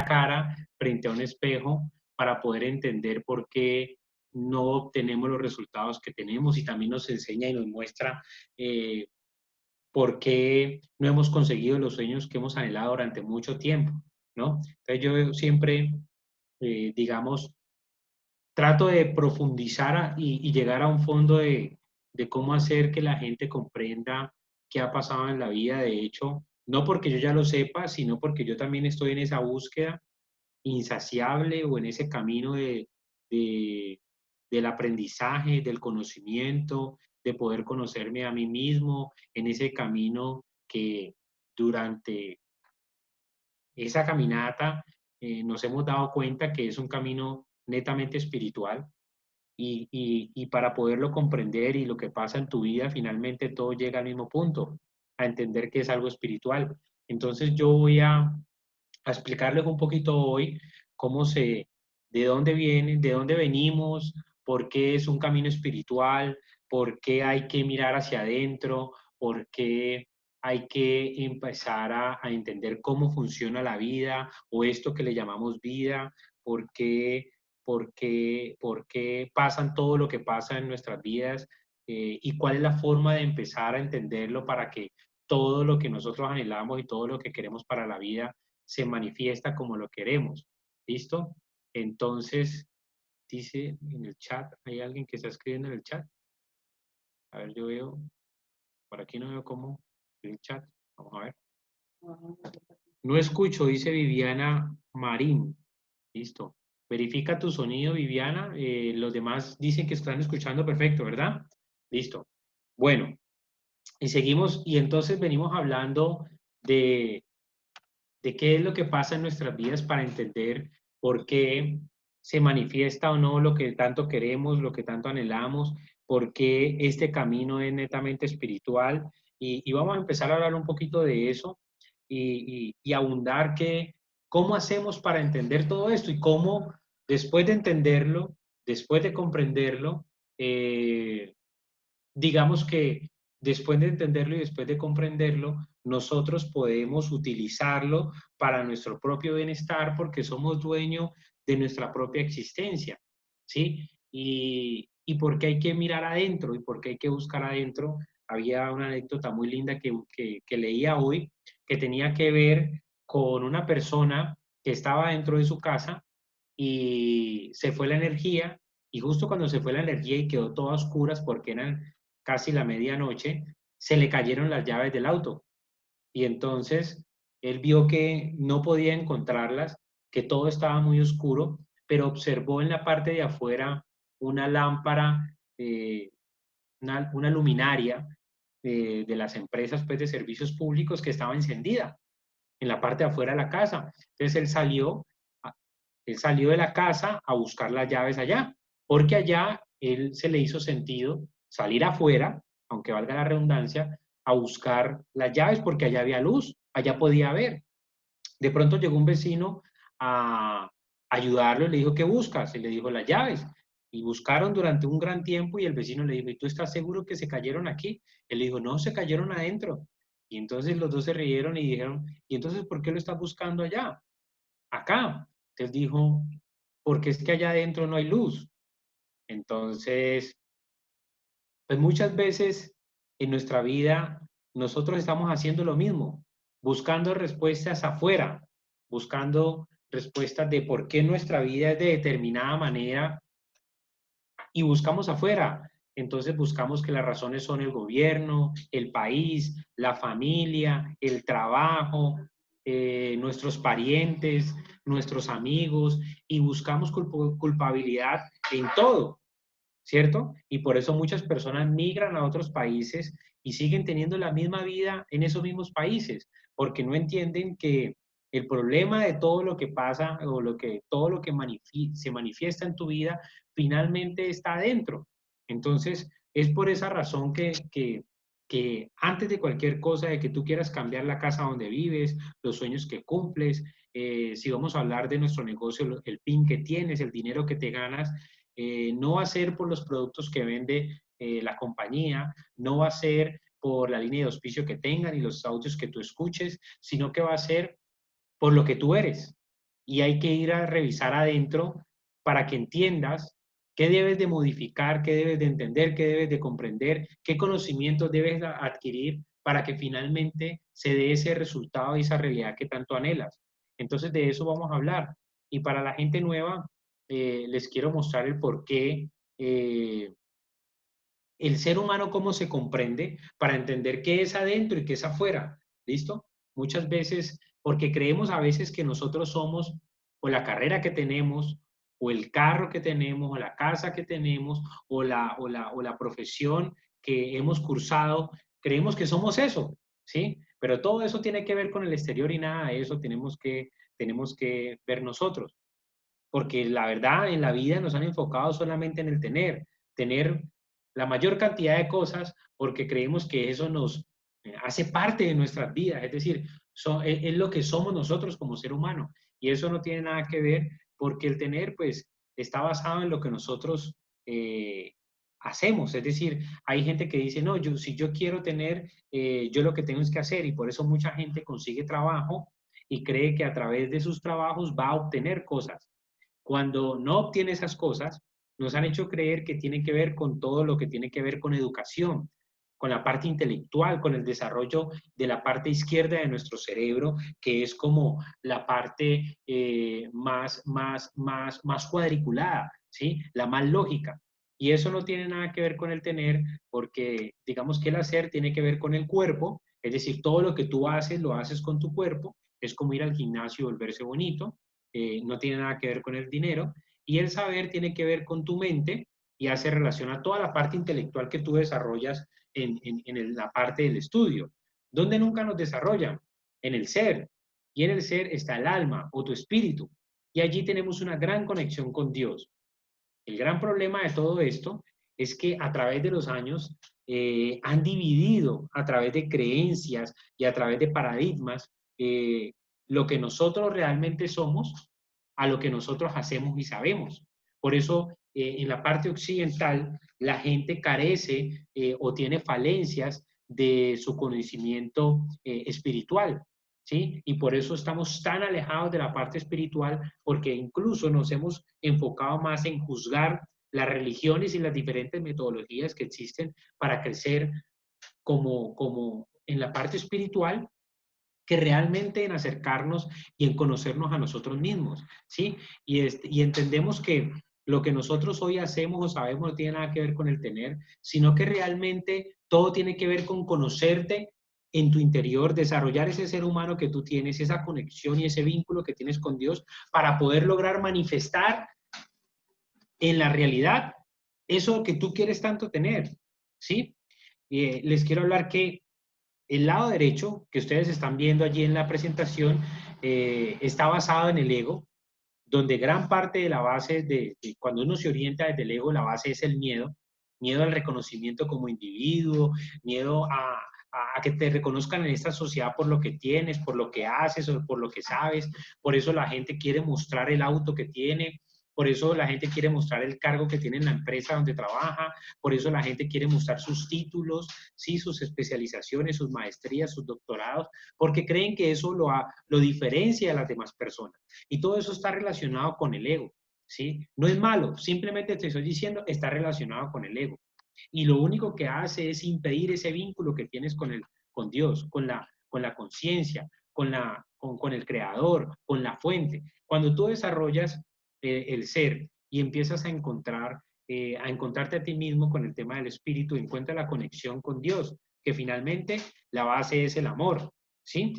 cara frente a un espejo para poder entender por qué no obtenemos los resultados que tenemos, y también nos enseña y nos muestra por qué no hemos conseguido los sueños que hemos anhelado durante mucho tiempo, ¿no? Entonces yo siempre, digamos, trato de profundizar y llegar a un fondo de cómo hacer que la gente comprenda qué ha pasado en la vida. De hecho, no porque yo ya lo sepa, sino porque yo también estoy en esa búsqueda insaciable o en ese camino de- del aprendizaje, del conocimiento, de poder conocerme a mí mismo, en ese camino que durante esa caminata nos hemos dado cuenta que es un camino netamente espiritual, y para poderlo comprender y lo que pasa en tu vida, finalmente todo llega al mismo punto, a entender que es algo espiritual. Entonces yo voy a explicarles un poquito hoy de dónde vienen, de dónde venimos, por qué es un camino espiritual, por qué hay que mirar hacia adentro, por qué hay que empezar a entender cómo funciona la vida o esto que le llamamos vida, por qué, por qué pasan todo lo que pasa en nuestras vidas, y cuál es la forma de empezar a entenderlo para que todo lo que nosotros anhelamos y todo lo que queremos para la vida se manifiesta como lo queremos. ¿Listo? Entonces, dice en el chat, ¿hay alguien que está escribiendo en el chat? A ver, yo veo, por aquí no veo cómo el chat. Vamos a ver. No escucho, dice Viviana Marín. Listo. Verifica tu sonido, Viviana. Los demás dicen que están escuchando perfecto, ¿verdad? Listo. Bueno, y seguimos, y entonces venimos hablando de qué es lo que pasa en nuestras vidas para entender por qué se manifiesta o no lo que tanto queremos, lo que tanto anhelamos, por qué este camino es netamente espiritual. Y vamos a empezar a hablar un poquito de eso y abundar cómo hacemos para entender todo esto y cómo después de entenderlo, después de comprenderlo, eh, digamos que después de entenderlo y después de comprenderlo, nosotros podemos utilizarlo para nuestro propio bienestar porque somos dueños de nuestra propia existencia, ¿sí? Y porque hay que mirar adentro y porque hay que buscar adentro. Había una anécdota muy linda que leía hoy que tenía que ver con una persona que estaba dentro de su casa y se fue la energía, y justo cuando se fue la energía y quedó todo a oscuras porque eran casi la medianoche, se le cayeron las llaves del auto. Y entonces él vio que no podía encontrarlas, que todo estaba muy oscuro, pero observó en la parte de afuera una lámpara, una luminaria de las empresas, pues, de servicios públicos, que estaba encendida en la parte de afuera de la casa. Entonces él salió de la casa a buscar las llaves allá, porque allá él se le hizo sentido salir afuera, aunque valga la redundancia, a buscar las llaves porque allá había luz, allá podía ver. De pronto llegó un vecino a ayudarlo y le dijo, ¿qué buscas? Y le dijo, las llaves. Y buscaron durante un gran tiempo y el vecino le dijo, ¿y tú estás seguro que se cayeron aquí? Él le dijo, no, se cayeron adentro. Y entonces los dos se rieron y dijeron, ¿y entonces por qué lo estás buscando allá? Acá. Entonces dijo, porque es que allá adentro no hay luz. Entonces, pues muchas veces en nuestra vida nosotros estamos haciendo lo mismo, buscando respuestas afuera, buscando respuestas de por qué nuestra vida es de determinada manera, y buscamos afuera. Entonces buscamos que las razones son el gobierno, el país, la familia, el trabajo, nuestros parientes, nuestros amigos, y buscamos culpabilidad en todo, ¿cierto? Y por eso muchas personas migran a otros países y siguen teniendo la misma vida en esos mismos países, porque no entienden que el problema de todo lo que pasa o todo lo que se manifiesta en tu vida finalmente está adentro. Entonces, es por esa razón que antes de cualquier cosa, de que tú quieras cambiar la casa donde vives, los sueños que cumples, si vamos a hablar de nuestro negocio, el PIN que tienes, el dinero que te ganas, no va a ser por los productos que vende la compañía, no va a ser por la línea de auspicio que tengan y los audios que tú escuches, sino que va a ser por lo que tú eres. y hay que ir a revisar adentro para que entiendas qué debes de modificar, qué debes de entender, qué debes de comprender, qué conocimientos debes adquirir para que finalmente se dé ese resultado y esa realidad que tanto anhelas. Entonces de eso vamos a hablar. Y para la gente nueva, les quiero mostrar el por qué el ser humano cómo se comprende para entender qué es adentro y qué es afuera. ¿Listo? Muchas veces, porque creemos a veces que nosotros somos o la carrera que tenemos, o el carro que tenemos, o la casa que tenemos, o la profesión que hemos cursado, creemos que somos eso, ¿sí? Pero todo eso tiene que ver con el exterior y nada de eso tenemos que ver nosotros. Porque la verdad en la vida nos han enfocado solamente en el tener la mayor cantidad de cosas porque creemos que eso nos hace parte de nuestras vidas, es decir, es lo que somos nosotros como ser humano y eso no tiene nada que ver porque el tener pues está basado en lo que nosotros hacemos, es decir, hay gente que dice, no, si yo quiero tener, yo lo que tengo es que hacer y por eso mucha gente consigue trabajo y cree que a través de sus trabajos va a obtener cosas cuando no obtiene esas cosas, nos han hecho creer que tiene que ver con todo lo que tiene que ver con educación, con la parte intelectual, con el desarrollo de la parte izquierda de nuestro cerebro, que es como la parte más cuadriculada, ¿sí? La más lógica. Y eso no tiene nada que ver con el tener, porque digamos que el hacer tiene que ver con el cuerpo, es decir, todo lo que tú haces, lo haces con tu cuerpo, es como ir al gimnasio y volverse bonito, no tiene nada que ver con el dinero, y el saber tiene que ver con tu mente y hace relación a toda la parte intelectual que tú desarrollas en la parte del estudio. ¿Dónde nunca nos desarrollan? En el ser. Y en el ser está el alma o tu espíritu. Y allí tenemos una gran conexión con Dios. El gran problema de todo esto es que a través de los años han dividido a través de creencias y a través de paradigmas eh, lo que nosotros realmente somos a lo que nosotros hacemos y sabemos. Por eso, en la parte occidental, la gente carece o tiene falencias de su conocimiento espiritual. ¿Sí? Y por eso estamos tan alejados de la parte espiritual, porque incluso nos hemos enfocado más en juzgar las religiones y las diferentes metodologías que existen para crecer como en la parte espiritual que realmente en acercarnos y en conocernos a nosotros mismos, ¿sí? Y entendemos que lo que nosotros hoy hacemos o sabemos no tiene nada que ver con el tener, sino que realmente todo tiene que ver con conocerte en tu interior, desarrollar ese ser humano que tú tienes, esa conexión y ese vínculo que tienes con Dios para poder lograr manifestar en la realidad eso que tú quieres tanto tener, ¿sí? Les quiero hablar que el lado derecho que ustedes están viendo allí en la presentación está basado en el ego, donde gran parte de la base de cuando uno se orienta desde el ego, la base es el miedo, miedo al reconocimiento como individuo, miedo a que te reconozcan en esta sociedad por lo que tienes, por lo que haces o por lo que sabes. Por eso la gente quiere mostrar el auto que tiene, por eso la gente quiere mostrar el cargo que tiene en la empresa donde trabaja, por eso la gente quiere mostrar sus títulos, ¿sí? Sus especializaciones, sus maestrías, sus doctorados, porque creen que eso lo diferencia de las demás personas. Y todo eso está relacionado con el ego, ¿sí? No es malo, simplemente te estoy diciendo, está relacionado con el ego. Y lo único que hace es impedir ese vínculo que tienes con Dios, con la conciencia, con el creador, con la fuente. Cuando tú desarrollas el ser y empiezas a encontrarte a ti mismo con el tema del espíritu, encuentra la conexión con Dios, que finalmente la base es el amor, ¿sí?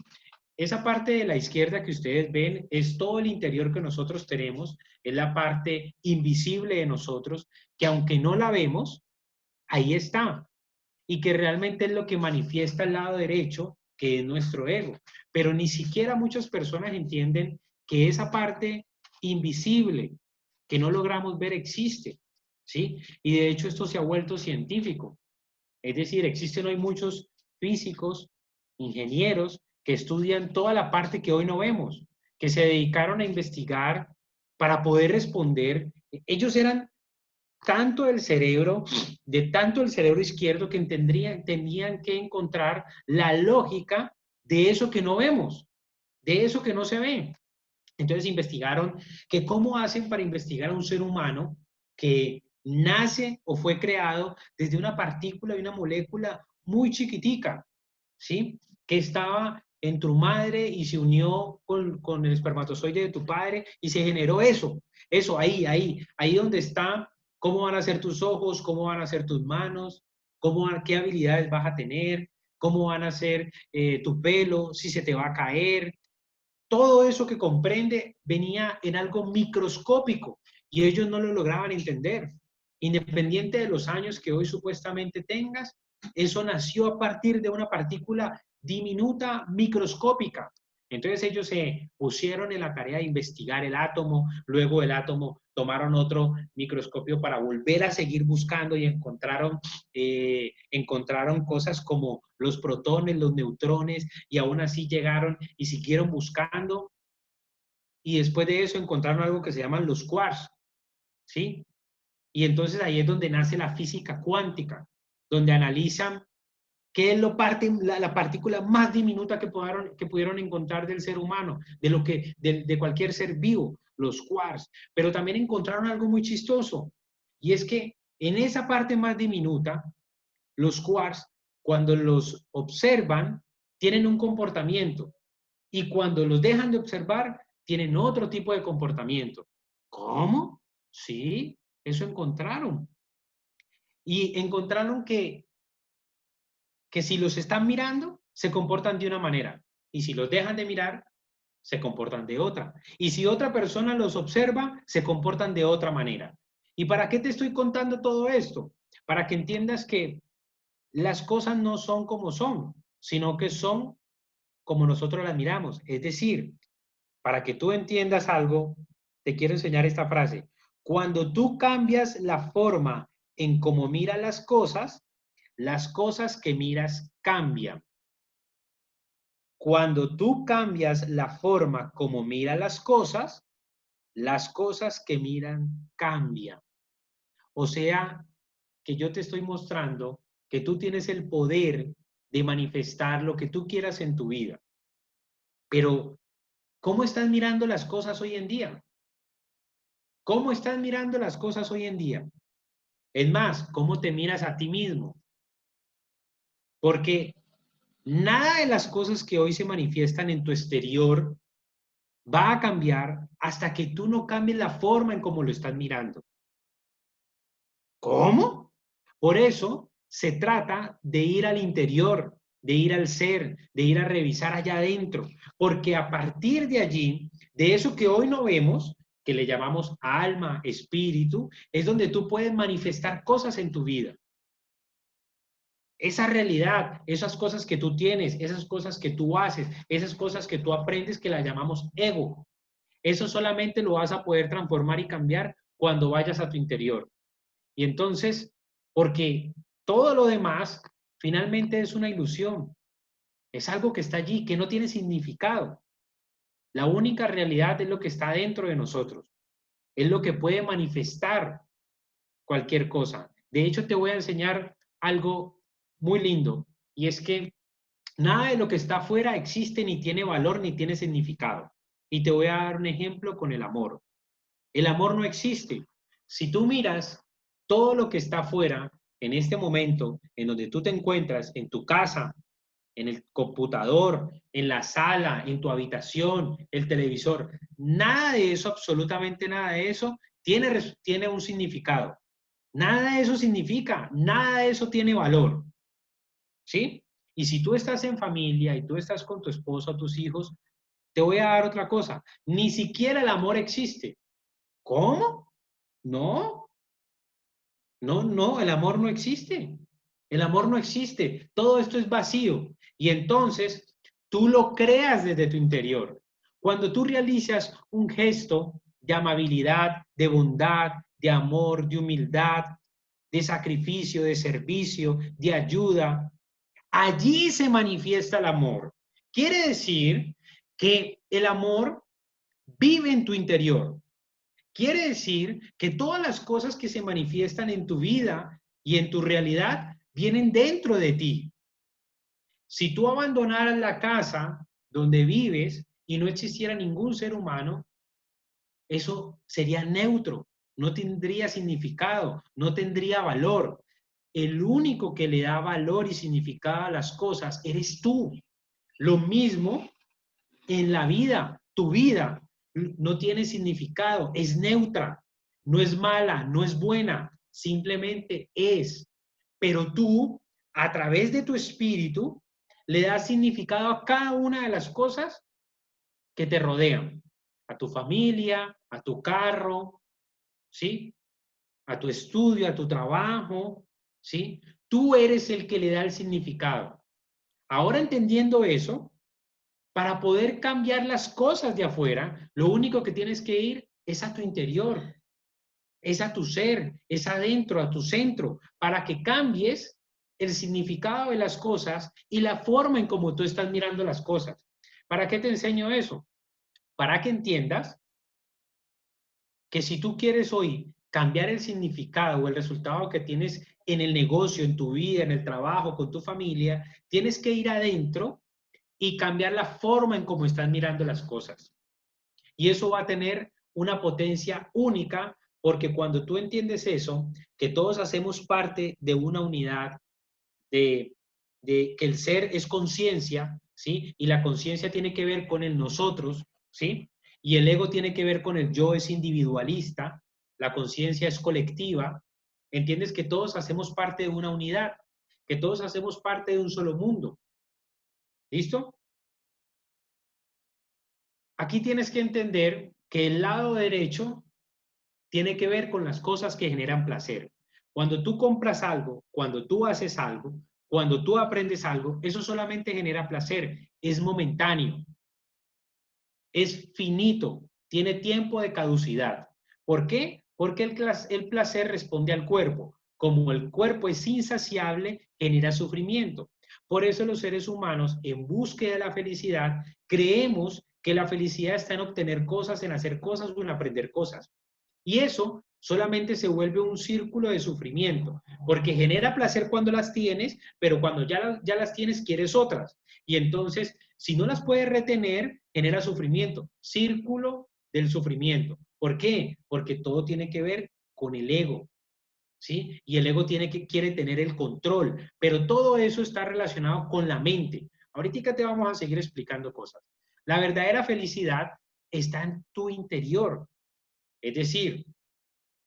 Esa parte de la izquierda que ustedes ven es todo el interior que nosotros tenemos, es la parte invisible de nosotros, que aunque no la vemos, ahí está, y que realmente es lo que manifiesta el lado derecho, que es nuestro ego. Pero ni siquiera muchas personas entienden que esa parte invisible que no logramos ver existe, ¿sí? Y de hecho esto se ha vuelto científico. Es decir, existen hoy muchos físicos, ingenieros, que estudian toda la parte que hoy no vemos, que se dedicaron a investigar para poder responder. Ellos eran tanto el cerebro, de tanto el cerebro izquierdo que tenían que encontrar la lógica de eso que no vemos, de eso que no se ve. Entonces investigaron que cómo hacen para investigar a un ser humano que nace o fue creado desde una partícula y una molécula muy chiquitica, ¿sí? Que estaba en tu madre y se unió con el espermatozoide de tu padre y se generó eso, ahí donde está, cómo van a ser tus ojos, cómo van a ser tus manos, qué habilidades vas a tener, cómo van a ser tu pelo, si se te va a caer, todo eso que comprende venía en algo microscópico y ellos no lo lograban entender. Independiente de los años que hoy supuestamente tengas, eso nació a partir de una partícula diminuta, microscópica. Entonces ellos se pusieron en la tarea de investigar el átomo, luego el átomo tomaron otro microscopio para volver a seguir buscando y encontraron cosas como los protones, los neutrones, y aún así llegaron y siguieron buscando, y después de eso encontraron algo que se llaman los quarks, ¿sí? Y entonces ahí es donde nace la física cuántica, donde analizan qué es la partícula más diminuta que pudieron encontrar del ser humano, de cualquier ser vivo, los quarks. Pero también encontraron algo muy chistoso, y es que en esa parte más diminuta, los quarks, cuando los observan, tienen un comportamiento, y cuando los dejan de observar, tienen otro tipo de comportamiento. ¿Cómo? Sí, eso encontraron. Y encontraron que si los están mirando, se comportan de una manera. Y si los dejan de mirar, se comportan de otra. Y si otra persona los observa, se comportan de otra manera. ¿Y para qué te estoy contando todo esto? Para que entiendas que las cosas no son como son, sino que son como nosotros las miramos. Es decir, para que tú entiendas algo, te quiero enseñar esta frase. Cuando tú cambias la forma en cómo miras las cosas que miras cambian. Cuando tú cambias la forma como miras las cosas que miran cambian. O sea, que yo te estoy mostrando que tú tienes el poder de manifestar lo que tú quieras en tu vida. Pero, ¿cómo estás mirando las cosas hoy en día? ¿Cómo estás mirando las cosas hoy en día? Es más, ¿cómo te miras a ti mismo? Porque nada de las cosas que hoy se manifiestan en tu exterior va a cambiar hasta que tú no cambies la forma en cómo lo estás mirando. ¿Cómo? Por eso se trata de ir al interior, de ir al ser, de ir a revisar allá adentro, porque a partir de allí, de eso que hoy no vemos, que le llamamos alma, espíritu, es donde tú puedes manifestar cosas en tu vida. Esa realidad, esas cosas que tú tienes, esas cosas que tú haces, esas cosas que tú aprendes, que las llamamos ego. Eso solamente lo vas a poder transformar y cambiar cuando vayas a tu interior. Y entonces, porque todo lo demás finalmente es una ilusión, es algo que está allí, que no tiene significado. La única realidad es lo que está dentro de nosotros, es lo que puede manifestar cualquier cosa. De hecho, te voy a enseñar algo muy lindo, y es que nada de lo que está afuera existe, ni tiene valor, ni tiene significado. Y te voy a dar un ejemplo con el amor. El amor no existe. Si tú miras todo lo que está afuera, en este momento, en donde tú te encuentras, en tu casa, en el computador, en la sala, en tu habitación, el televisor, nada de eso, absolutamente nada de eso, tiene un significado. Nada de eso significa, nada de eso tiene valor. ¿Sí? Y si tú estás en familia y tú estás con tu esposo o tus hijos, te voy a dar otra cosa. Ni siquiera el amor existe. ¿Cómo? No, no, el amor no existe. El amor no existe. Todo esto es vacío. Y entonces tú lo creas desde tu interior. Cuando tú realizas un gesto de amabilidad, de bondad, de amor, de humildad, de sacrificio, de servicio, de ayuda, allí se manifiesta el amor. Quiere decir que el amor vive en tu interior. Quiere decir que todas las cosas que se manifiestan en tu vida y en tu realidad vienen dentro de ti. Si tú abandonaras la casa donde vives y no existiera ningún ser humano, eso sería neutro, no tendría significado, no tendría valor. El único que le da valor y significado a las cosas eres tú. Lo mismo en la vida, tu vida no tiene significado, es neutra, no es mala, no es buena, simplemente es. Pero tú, a través de tu espíritu, le das significado a cada una de las cosas que te rodean, a tu familia, a tu carro, ¿sí? A tu estudio, a tu trabajo, ¿sí? Tú eres el que le da el significado. Ahora entendiendo eso, para poder cambiar las cosas de afuera, lo único que tienes que ir es a tu interior, es a tu ser, es adentro, a tu centro, para que cambies el significado de las cosas y la forma en cómo tú estás mirando las cosas. ¿Para qué te enseño eso? Para que entiendas que si tú quieres hoy cambiar el significado o el resultado que tienes en el negocio, en tu vida, en el trabajo, con tu familia, tienes que ir adentro y cambiar la forma en cómo estás mirando las cosas. Y eso va a tener una potencia única porque cuando tú entiendes eso, que todos hacemos parte de una unidad, de que el ser es conciencia, ¿sí? Y la conciencia tiene que ver con el nosotros, ¿sí? Y el ego tiene que ver con el yo es individualista, la conciencia es colectiva. ¿Entiendes que todos hacemos parte de una unidad? Que todos hacemos parte de un solo mundo. ¿Listo? Aquí tienes que entender que el lado derecho tiene que ver con las cosas que generan placer. Cuando tú compras algo, cuando tú haces algo, cuando tú aprendes algo, eso solamente genera placer, es momentáneo, es finito, tiene tiempo de caducidad. ¿Por qué? Porque el placer responde al cuerpo. Como el cuerpo es insaciable, genera sufrimiento. Por eso los seres humanos, en búsqueda de la felicidad, creemos que la felicidad está en obtener cosas, en hacer cosas o en aprender cosas. Y eso solamente se vuelve un círculo de sufrimiento, porque genera placer cuando las tienes, pero cuando ya las tienes quieres otras. Y entonces, si no las puedes retener, genera sufrimiento, círculo del sufrimiento. ¿Por qué? Porque todo tiene que ver con el ego, ¿sí? Y el ego quiere tener el control, pero todo eso está relacionado con la mente. Ahorita te vamos a seguir explicando cosas. La verdadera felicidad está en tu interior, es decir,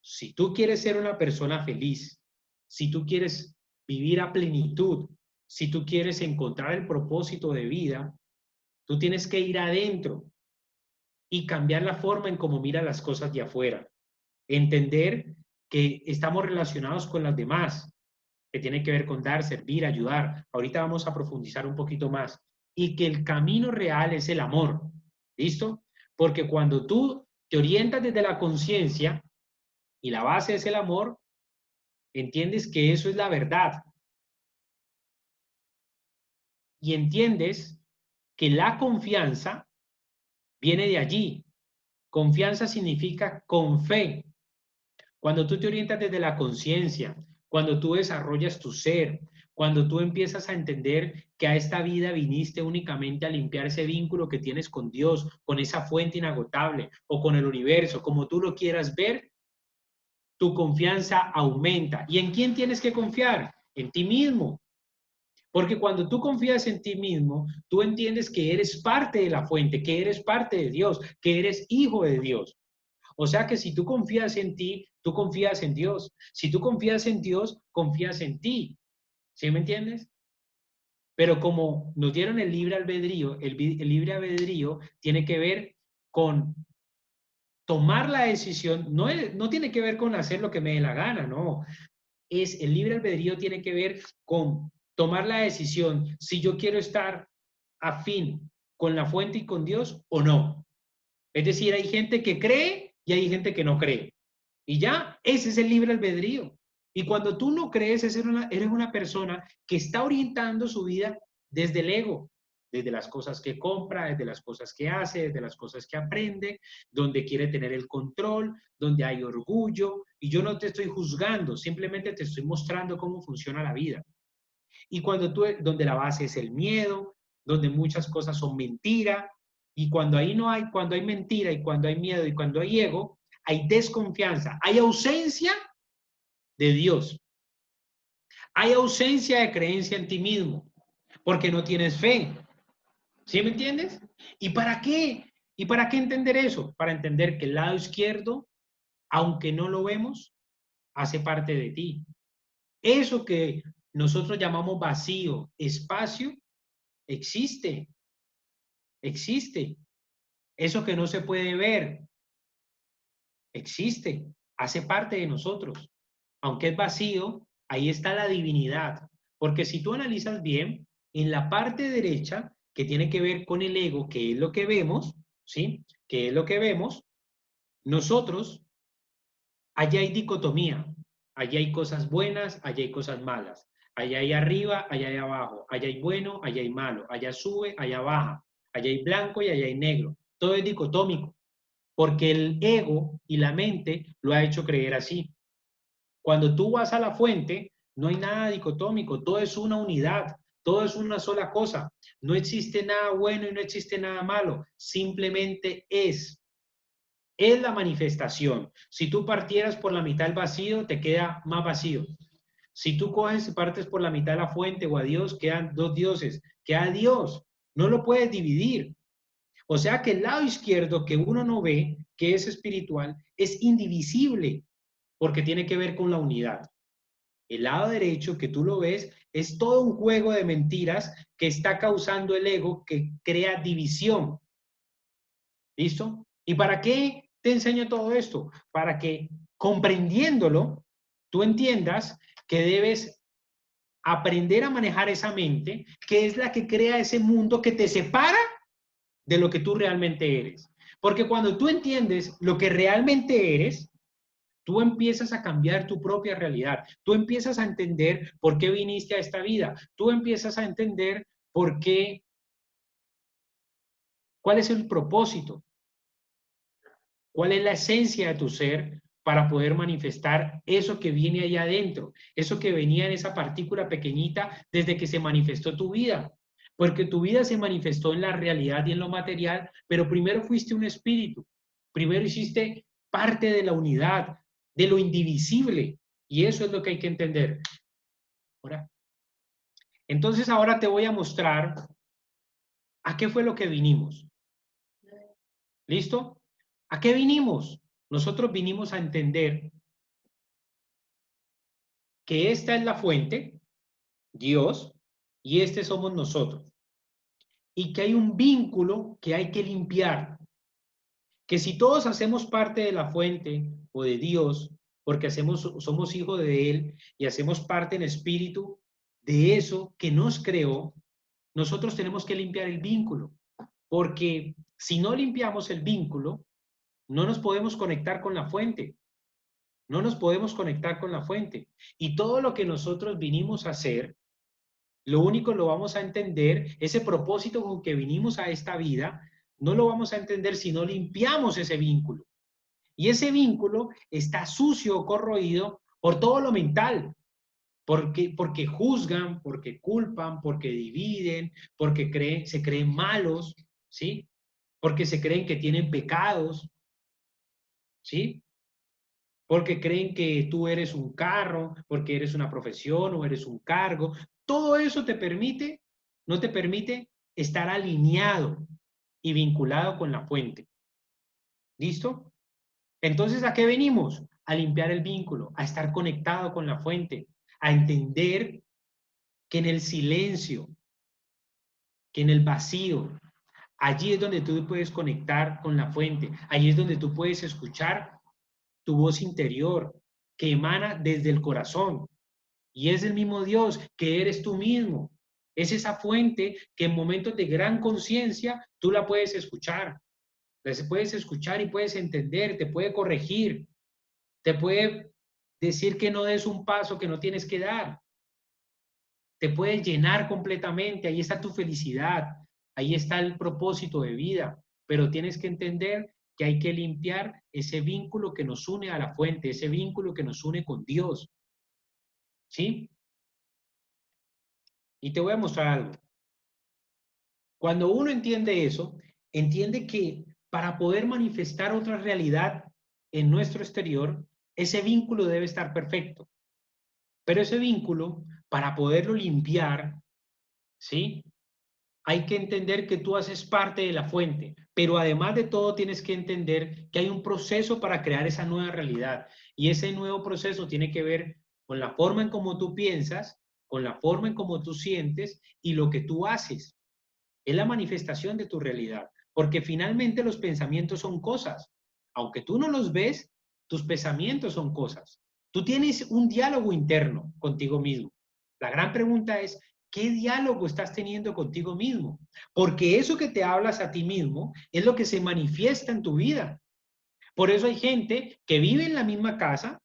si tú quieres ser una persona feliz, si tú quieres vivir a plenitud, si tú quieres encontrar el propósito de vida, tú tienes que ir adentro y cambiar la forma en cómo mira las cosas de afuera. Entender que estamos relacionados con las demás, que tiene que ver con dar, servir, ayudar. Ahorita vamos a profundizar un poquito más. Y que el camino real es el amor. ¿Listo? Porque cuando tú te orientas desde la conciencia y la base es el amor, entiendes que eso es la verdad y entiendes que la confianza viene de allí. Confianza significa con fe. Cuando tú te orientas desde la conciencia, cuando tú desarrollas tu ser, cuando tú empiezas a entender que a esta vida viniste únicamente a limpiar ese vínculo que tienes con Dios, con esa fuente inagotable o con el universo, como tú lo quieras ver, tu confianza aumenta. ¿Y en quién tienes que confiar? En ti mismo. Porque cuando tú confías en ti mismo, tú entiendes que eres parte de la fuente, que eres parte de Dios, que eres hijo de Dios. O sea que si tú confías en ti, tú confías en Dios. Si tú confías en Dios, confías en ti. ¿Sí me entiendes? Pero como nos dieron el libre albedrío, el libre albedrío tiene que ver con tomar la decisión, no tiene que ver con hacer lo que me dé la gana, no. El libre albedrío tiene que ver con tomar la decisión si yo quiero estar afín con la fuente y con Dios o no. Es decir, hay gente que cree y hay gente que no cree. Y ya, ese es el libre albedrío. Y cuando tú no crees, eres una persona que está orientando su vida desde el ego, desde las cosas que compra, desde las cosas que hace, desde las cosas que aprende, donde quiere tener el control, donde hay orgullo. Y yo no te estoy juzgando, simplemente te estoy mostrando cómo funciona la vida. Y donde la base es el miedo, donde muchas cosas son mentira, Y cuando ahí no hay, cuando hay mentira y cuando hay miedo y cuando hay ego, hay desconfianza, hay ausencia de Dios, hay ausencia de creencia en ti mismo, porque no tienes fe. ¿Sí me entiendes? ¿Y para qué? ¿Y para qué entender eso? Para entender que el lado izquierdo, aunque no lo vemos, hace parte de ti. Eso que nosotros llamamos vacío, espacio, existe, existe. Eso que no se puede ver, existe, hace parte de nosotros. Aunque es vacío, ahí está la divinidad. Porque si tú analizas bien, en la parte derecha, que tiene que ver con el ego, que es lo que vemos, ¿sí? Que es lo que vemos, nosotros, allá hay dicotomía. Allá hay cosas buenas, allá hay cosas malas. Allá hay arriba, allá hay abajo. Allá hay bueno, allá hay malo. Allá sube, allá baja. Allá hay blanco y allá hay negro. Todo es dicotómico, porque el ego y la mente lo ha hecho creer así. Cuando tú vas a la fuente, no hay nada dicotómico, todo es una unidad, todo es una sola cosa. No existe nada bueno y no existe nada malo, simplemente es. Es la manifestación. Si tú partieras por la mitad del vacío, te queda más vacío. Si tú coges y partes por la mitad de la fuente o a Dios, quedan dos dioses, queda Dios. No lo puedes dividir. O sea que el lado izquierdo que uno no ve, que es espiritual, es indivisible porque tiene que ver con la unidad. El lado derecho que tú lo ves es todo un juego de mentiras que está causando el ego que crea división. ¿Listo? ¿Y para qué te enseño todo esto? Para que comprendiéndolo, tú entiendas que debes aprender a manejar esa mente, que es la que crea ese mundo que te separa de lo que tú realmente eres. Porque cuando tú entiendes lo que realmente eres, tú empiezas a cambiar tu propia realidad. Tú empiezas a entender por qué viniste a esta vida. Tú empiezas a entender por qué, cuál es el propósito, cuál es la esencia de tu ser para poder manifestar eso que viene allá adentro, eso que venía en esa partícula pequeñita desde que se manifestó tu vida. Porque tu vida se manifestó en la realidad y en lo material, pero primero fuiste un espíritu, primero hiciste parte de la unidad, de lo indivisible, y eso es lo que hay que entender. Ahora, entonces ahora te voy a mostrar a qué fue lo que vinimos. ¿Listo? ¿A qué vinimos? Nosotros vinimos a entender que esta es la fuente, Dios, y este somos nosotros. Y que hay un vínculo que hay que limpiar. Que si todos hacemos parte de la fuente o de Dios, porque somos hijos de Él y hacemos parte en espíritu de eso que nos creó, nosotros tenemos que limpiar el vínculo. Porque si no limpiamos el vínculo, no nos podemos conectar con la fuente. No nos podemos conectar con la fuente. Y todo lo que nosotros vinimos a hacer, lo único lo vamos a entender, ese propósito con que vinimos a esta vida, no lo vamos a entender si no limpiamos ese vínculo. Y ese vínculo está sucio o corroído por todo lo mental, porque juzgan, porque culpan, porque dividen, porque se creen malos, ¿sí? Porque se creen que tienen pecados, ¿sí? Porque creen que tú eres un carro, porque eres una profesión o eres un cargo. Todo eso no te permite estar alineado y vinculado con la fuente. ¿Listo? Entonces, ¿a qué venimos? A limpiar el vínculo, a estar conectado con la fuente, a entender que en el silencio, que en el vacío, allí es donde tú puedes conectar con la fuente, allí es donde tú puedes escuchar tu voz interior que emana desde el corazón. Y es el mismo Dios que eres tú mismo. Es esa fuente que en momentos de gran conciencia tú la puedes escuchar. La puedes escuchar y puedes entender, te puede corregir, te puede decir que no des un paso que no tienes que dar. Te puede llenar completamente. Ahí está tu felicidad. Ahí está el propósito de vida. Pero tienes que entender que hay que limpiar ese vínculo que nos une a la fuente, ese vínculo que nos une con Dios. ¿Sí? Y te voy a mostrar algo. Cuando uno entiende eso, entiende que para poder manifestar otra realidad en nuestro exterior, ese vínculo debe estar perfecto. Pero ese vínculo, para poderlo limpiar, ¿sí? Hay que entender que tú haces parte de la fuente, pero además de todo tienes que entender que hay un proceso para crear esa nueva realidad. Y ese nuevo proceso tiene que ver con la forma en cómo tú piensas, con la forma en cómo tú sientes y lo que tú haces. Es la manifestación de tu realidad, porque finalmente los pensamientos son cosas. Aunque tú no los ves, tus pensamientos son cosas. Tú tienes un diálogo interno contigo mismo. La gran pregunta es, ¿qué diálogo estás teniendo contigo mismo? Porque eso que te hablas a ti mismo es lo que se manifiesta en tu vida. Por eso hay gente que vive en la misma casa,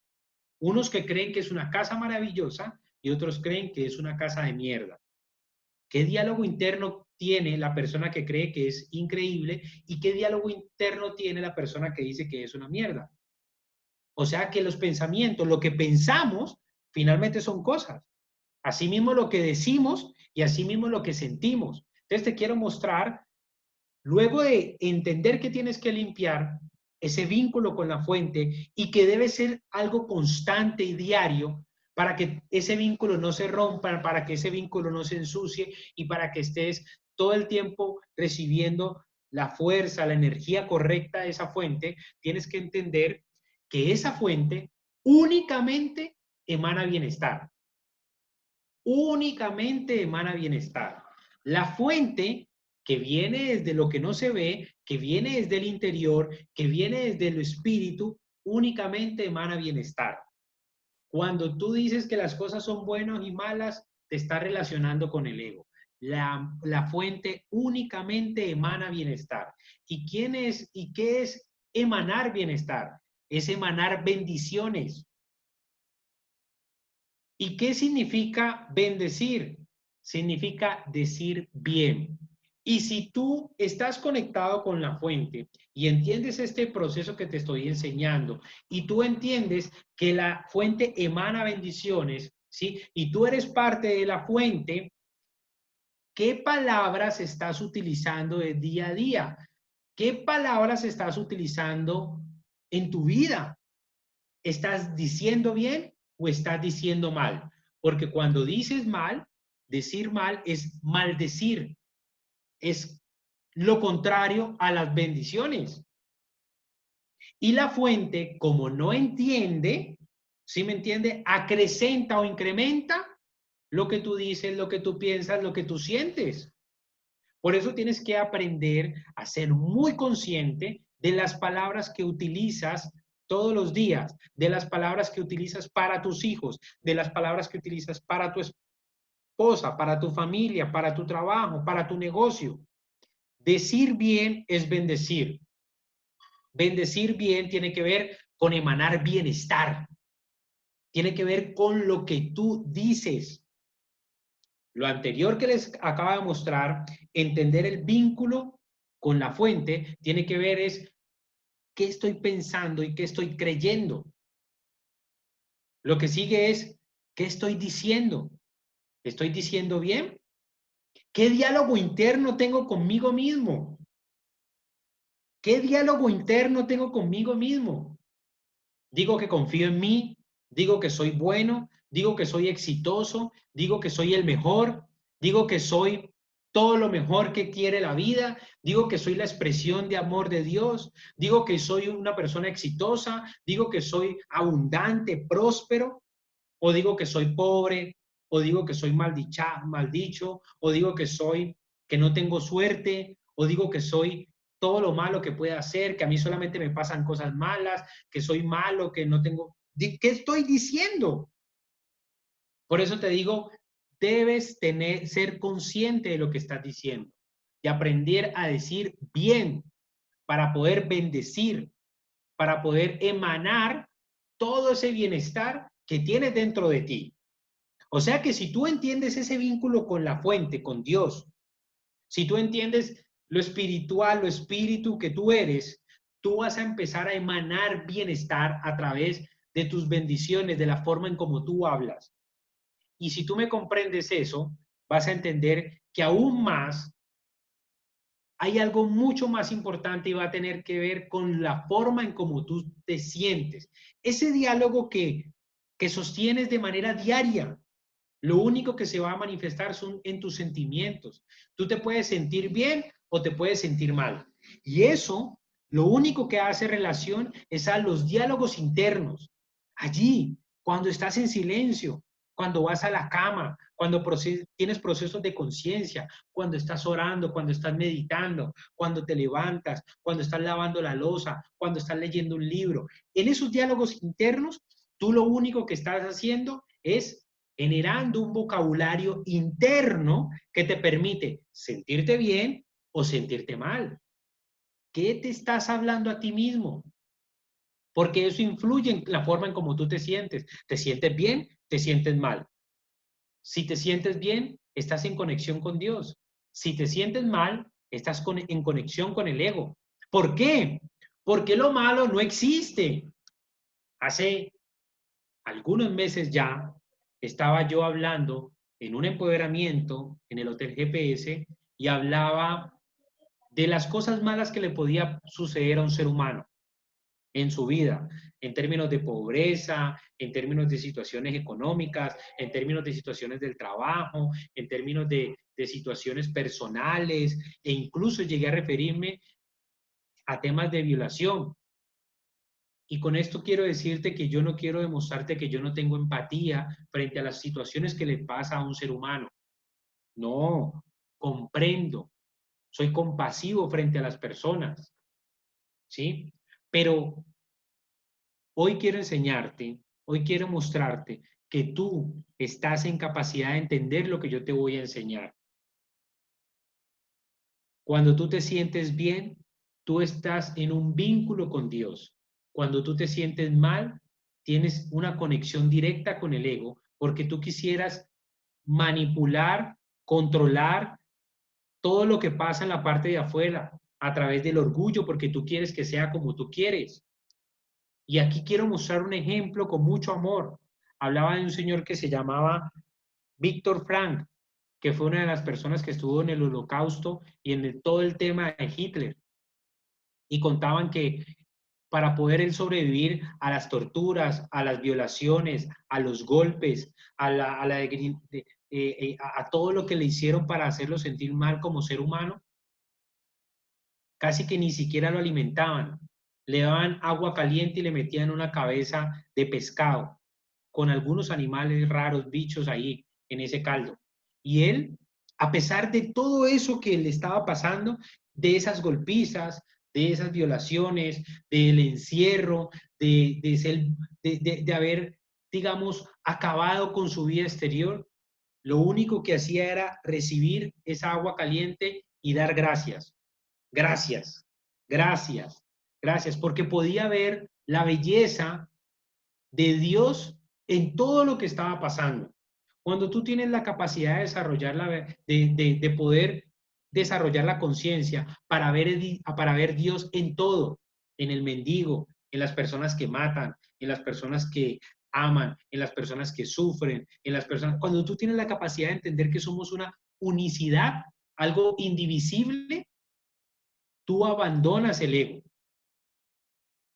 unos que creen que es una casa maravillosa y otros creen que es una casa de mierda. ¿Qué diálogo interno tiene la persona que cree que es increíble y qué diálogo interno tiene la persona que dice que es una mierda? O sea que los pensamientos, lo que pensamos, finalmente son cosas. Asimismo lo que decimos y asimismo lo que sentimos. Entonces te quiero mostrar, luego de entender que tienes que limpiar ese vínculo con la fuente y que debe ser algo constante y diario para que ese vínculo no se rompa, para que ese vínculo no se ensucie y para que estés todo el tiempo recibiendo la fuerza, la energía correcta de esa fuente, tienes que entender que esa fuente únicamente emana bienestar, únicamente emana bienestar. La fuente que viene desde lo que no se ve, que viene desde el interior, que viene desde el espíritu, únicamente emana bienestar. Cuando tú dices que las cosas son buenas y malas, te estás relacionando con el ego. La fuente únicamente emana bienestar. ¿Y quién es y qué es emanar bienestar? Es emanar bendiciones. ¿Y qué significa bendecir? Significa decir bien. Y si tú estás conectado con la fuente y entiendes este proceso que te estoy enseñando y tú entiendes que la fuente emana bendiciones, ¿sí? Y tú eres parte de la fuente, ¿qué palabras estás utilizando de día a día? ¿Qué palabras estás utilizando en tu vida? ¿Estás diciendo bien o estás diciendo mal? Porque cuando dices mal, decir mal es maldecir, es lo contrario a las bendiciones. Y la fuente, como no entiende, ¿sí me entiende? Acrecenta o incrementa lo que tú dices, lo que tú piensas, lo que tú sientes. Por eso tienes que aprender a ser muy consciente de las palabras que utilizas todos los días, de las palabras que utilizas para tus hijos, de las palabras que utilizas para tu esposa, para tu familia, para tu trabajo, para tu negocio. Decir bien es bendecir. Bendecir bien tiene que ver con emanar bienestar. Tiene que ver con lo que tú dices. Lo anterior que les acaba de mostrar, entender el vínculo con la fuente, tiene que ver es qué estoy pensando y qué estoy creyendo. Lo que sigue es qué estoy diciendo. ¿Estoy diciendo bien? ¿Qué diálogo interno tengo conmigo mismo? ¿Qué diálogo interno tengo conmigo mismo? Digo que confío en mí, digo que soy bueno, digo que soy exitoso, digo que soy el mejor, digo que soy todo lo mejor que quiere la vida, digo que soy la expresión de amor de Dios, digo que soy una persona exitosa, digo que soy abundante, próspero, o digo que soy pobre, o digo que soy maldicho, o digo que soy que no tengo suerte, o digo que soy todo lo malo que pueda hacer, que a mí solamente me pasan cosas malas, que soy malo, que no tengo... ¿Qué estoy diciendo? Por eso te digo, debes ser consciente de lo que estás diciendo y aprender a decir bien para poder bendecir, para poder emanar todo ese bienestar que tienes dentro de ti. O sea que si tú entiendes ese vínculo con la fuente, con Dios, si tú entiendes lo espiritual, lo espíritu que tú eres, tú vas a empezar a emanar bienestar a través de tus bendiciones, de la forma en cómo tú hablas. Y si tú me comprendes eso, vas a entender que aún más hay algo mucho más importante y va a tener que ver con la forma en cómo tú te sientes. Ese diálogo que sostienes de manera diaria, lo único que se va a manifestar son en tus sentimientos. Tú te puedes sentir bien o te puedes sentir mal. Y eso, lo único que hace relación es a los diálogos internos. Allí, cuando estás en silencio, cuando vas a la cama, cuando tienes procesos de conciencia, cuando estás orando, cuando estás meditando, cuando te levantas, cuando estás lavando la loza, cuando estás leyendo un libro. En esos diálogos internos, tú lo único que estás haciendo es generando un vocabulario interno que te permite sentirte bien o sentirte mal. ¿Qué te estás hablando a ti mismo? Porque eso influye en la forma en cómo tú te sientes. ¿Te sientes bien? ¿Te sientes mal? Si te sientes bien, estás en conexión con Dios. Si te sientes mal, estás en conexión con el ego. ¿Por qué? Porque lo malo no existe. Hace algunos meses ya estaba yo hablando en un empoderamiento en el Hotel GPS y hablaba de las cosas malas que le podía suceder a un ser humano en su vida, en términos de pobreza, en términos de situaciones económicas, en términos de situaciones del trabajo, en términos de situaciones personales, e incluso llegué a referirme a temas de violación. Y con esto quiero decirte que yo no quiero demostrarte que yo no tengo empatía frente a las situaciones que le pasa a un ser humano. No, comprendo, soy compasivo frente a las personas, ¿sí? Pero hoy quiero enseñarte, hoy quiero mostrarte que tú estás en capacidad de entender lo que yo te voy a enseñar. Cuando tú te sientes bien, tú estás en un vínculo con Dios. Cuando tú te sientes mal, tienes una conexión directa con el ego, porque tú quisieras manipular, controlar todo lo que pasa en la parte de afuera a través del orgullo, porque tú quieres que sea como tú quieres. Y aquí quiero mostrar un ejemplo con mucho amor. Hablaba de un señor que se llamaba Víctor Frank, que fue una de las personas que estuvo en el Holocausto y en todo el tema de Hitler. Y contaban que para poder él sobrevivir a las torturas, a las violaciones, a los golpes, a todo lo que le hicieron para hacerlo sentir mal como ser humano, casi que ni siquiera lo alimentaban. Le daban agua caliente y le metían una cabeza de pescado con algunos animales raros, bichos ahí en ese caldo. Y él, a pesar de todo eso que le estaba pasando, de esas golpizas, de esas violaciones, del encierro, de, ser, de haber, digamos, acabado con su vida exterior, lo único que hacía era recibir esa agua caliente y dar gracias. Gracias, gracias, gracias, porque podía ver la belleza de Dios en todo lo que estaba pasando. Cuando tú tienes la capacidad de desarrollar de poder desarrollar la conciencia para ver Dios en todo, en el mendigo, en las personas que matan, en las personas que aman, en las personas que sufren, en las personas, cuando tú tienes la capacidad de entender que somos una unicidad, algo indivisible, tú abandonas el ego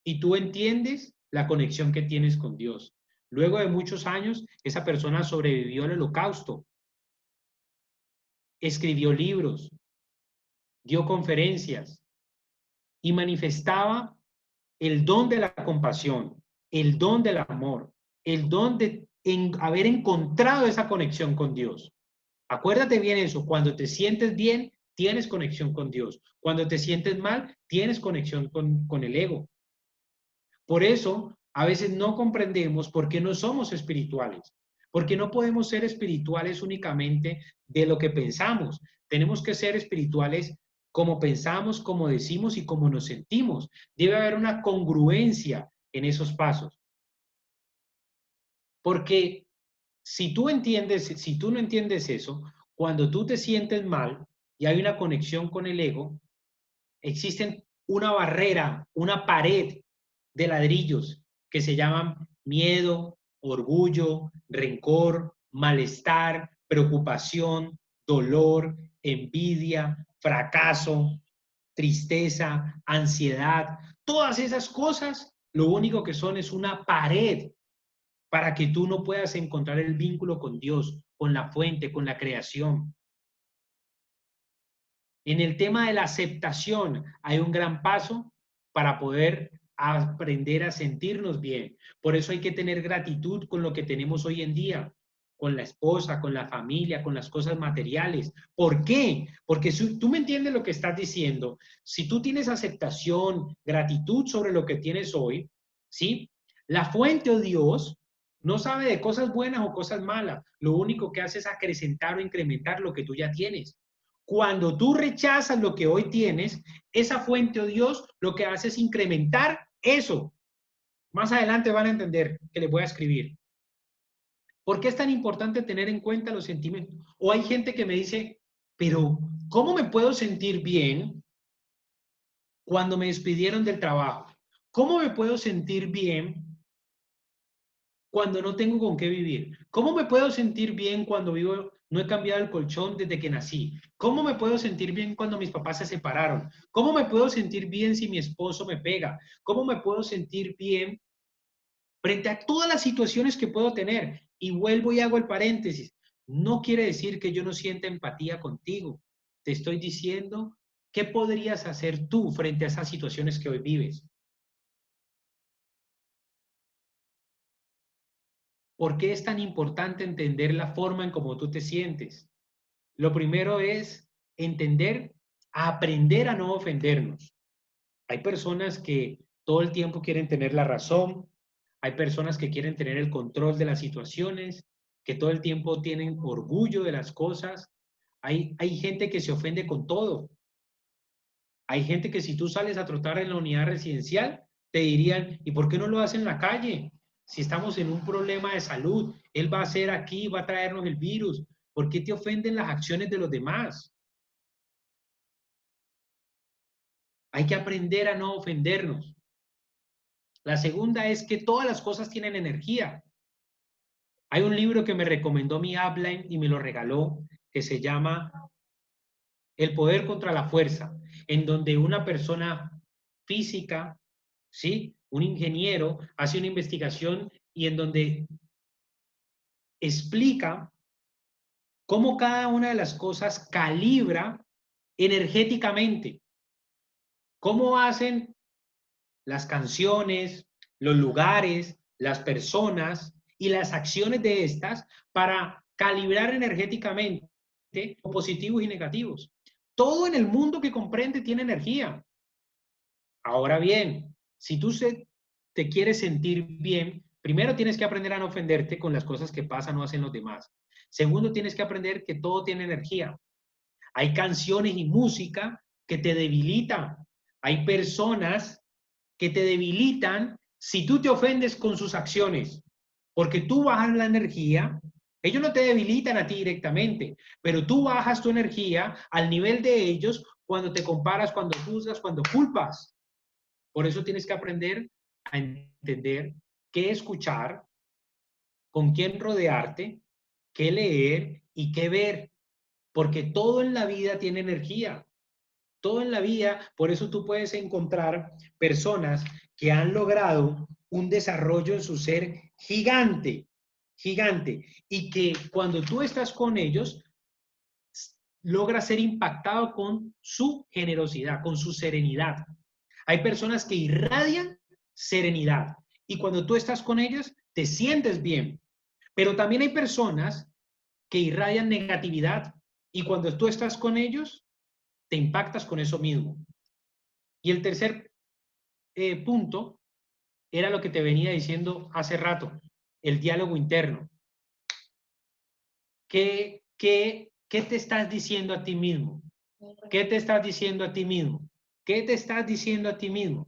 y tú entiendes la conexión que tienes con Dios. Luego de muchos años, esa persona sobrevivió al holocausto, escribió libros, dio conferencias y manifestaba el don de la compasión, el don del amor, el don de haber encontrado esa conexión con Dios. Acuérdate bien eso, cuando te sientes bien, tienes conexión con Dios. Cuando te sientes mal, tienes conexión con el ego. Por eso, a veces no comprendemos por qué no somos espirituales, porque no podemos ser espirituales únicamente de lo que pensamos. Tenemos que ser espirituales como pensamos, como decimos y como nos sentimos. Debe haber una congruencia en esos pasos. Porque si tú no entiendes eso, cuando tú te sientes mal y hay una conexión con el ego, existe una barrera, una pared de ladrillos que se llaman miedo, orgullo, rencor, malestar, preocupación, dolor, envidia, fracaso. tristeza, ansiedad, todas esas cosas, lo único que son es una pared para que tú no puedas encontrar el vínculo con Dios, con la fuente, con la creación. En el tema de la aceptación hay un gran paso para poder aprender a sentirnos bien. Por eso hay que tener gratitud con lo que tenemos hoy en día, con la esposa, con la familia, con las cosas materiales. ¿Por qué? Porque si tú me entiendes lo que estás diciendo, si tú tienes aceptación, gratitud sobre lo que tienes hoy, ¿sí? La fuente o Dios no sabe de cosas buenas o cosas malas. Lo único que hace es acrecentar o incrementar lo que tú ya tienes. Cuando tú rechazas lo que hoy tienes, esa fuente o Dios lo que hace es incrementar eso. Más adelante van a entender que les voy a escribir. ¿Por qué es tan importante tener en cuenta los sentimientos? O hay gente que me dice, pero ¿cómo me puedo sentir bien cuando me despidieron del trabajo? ¿Cómo me puedo sentir bien cuando no tengo con qué vivir? ¿Cómo me puedo sentir bien cuando vivo, no he cambiado el colchón desde que nací? ¿Cómo me puedo sentir bien cuando mis papás se separaron? ¿Cómo me puedo sentir bien si mi esposo me pega? ¿Cómo me puedo sentir bien frente a todas las situaciones que puedo tener? Y vuelvo y hago el paréntesis. No quiere decir que yo no sienta empatía contigo. Te estoy diciendo qué podrías hacer tú frente a esas situaciones que hoy vives. ¿Por qué es tan importante entender la forma en cómo tú te sientes? Lo primero es entender, aprender a no ofendernos. Hay personas que todo el tiempo quieren tener la razón, hay personas que quieren tener el control de las situaciones, que todo el tiempo tienen orgullo de las cosas. Hay gente que se ofende con todo. Hay gente que si tú sales a trotar en la unidad residencial, te dirían, ¿y por qué no lo hacen en la calle? Si estamos en un problema de salud, él va a ser aquí, va a traernos el virus. ¿Por qué te ofenden las acciones de los demás? Hay que aprender a no ofendernos. La segunda es que todas las cosas tienen energía. Hay un libro que me recomendó mi upline y me lo regaló, que se llama El poder contra la fuerza, en donde una persona física, ¿sí? Un ingeniero hace una investigación y en donde explica cómo cada una de las cosas calibra energéticamente, cómo hacen las canciones, los lugares, las personas y las acciones de estas para calibrar energéticamente positivos y negativos. Todo en el mundo que comprende tiene energía. Ahora bien, si tú te quieres sentir bien, primero tienes que aprender a no ofenderte con las cosas que pasan o hacen los demás. Segundo, tienes que aprender que todo tiene energía. Hay canciones y música que te debilitan. Hay personas que te debilitan si tú te ofendes con sus acciones, porque tú bajas la energía. Ellos no te debilitan a ti directamente, pero tú bajas tu energía al nivel de ellos cuando te comparas, cuando juzgas, cuando culpas. Por eso tienes que aprender a entender qué escuchar, con quién rodearte, qué leer y qué ver, porque todo en la vida tiene energía. Todo en la vida, por eso tú puedes encontrar personas que han logrado un desarrollo en su ser gigante, gigante, y que cuando tú estás con ellos, logras ser impactado con su generosidad, con su serenidad. Hay personas que irradian serenidad y cuando tú estás con ellas, te sientes bien. Pero también hay personas que irradian negatividad y cuando tú estás con ellos, te impactas con eso mismo. Y el tercer punto era lo que te venía diciendo hace rato, el diálogo interno. ¿Qué te estás diciendo a ti mismo? ¿Qué te estás diciendo a ti mismo? ¿Qué te estás diciendo a ti mismo?